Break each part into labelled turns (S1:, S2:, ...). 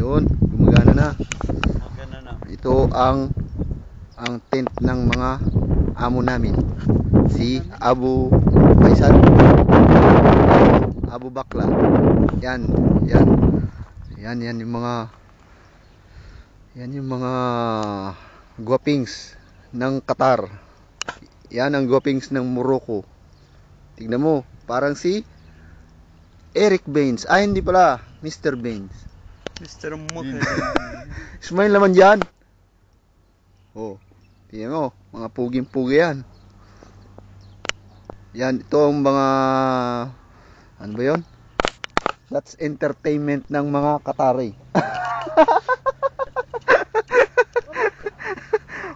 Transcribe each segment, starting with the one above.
S1: Ayun, gumagana na.
S2: Maganda na.
S1: Ito ang tent ng mga amo namin. Si Abu Faisal, Abu Bakla. Yan yung mga guwapings ng Qatar. Yan ang guwapings ng Morocco. Tignan mo, parang si Eric Baines. Ay, hindi pala, Mr. Baines.
S2: Mr. Mukhe.
S1: Smile naman dyan. Oh, tingnan mo, mga puging-pugi yan. Yan, ito ang mga, ano ba yun? That's entertainment ng mga Qatari.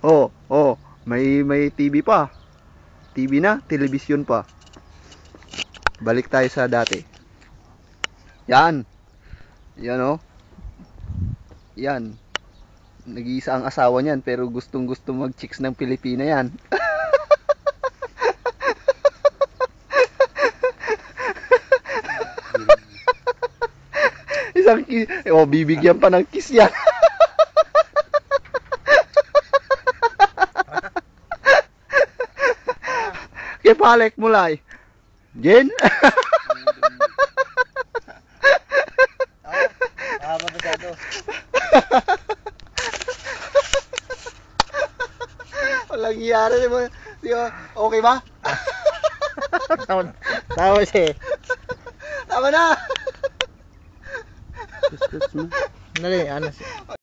S1: Oh, may TV pa. TV na, television pa. Balik tayo sa dati. Yan oh. Yan. Nag-iisa ang asawa niyan pero gustong-gusto mag-chicks ng Pilipina yan. Isang kiss. Bibigyan pa ng kiss yan. Kaya palek mo lai. Jen?
S2: Masyado.
S1: Walang iyari mo. Okay ba?
S2: Tawa siya.
S1: Tama na.
S2: Kuskus mo. Dali, ano siya.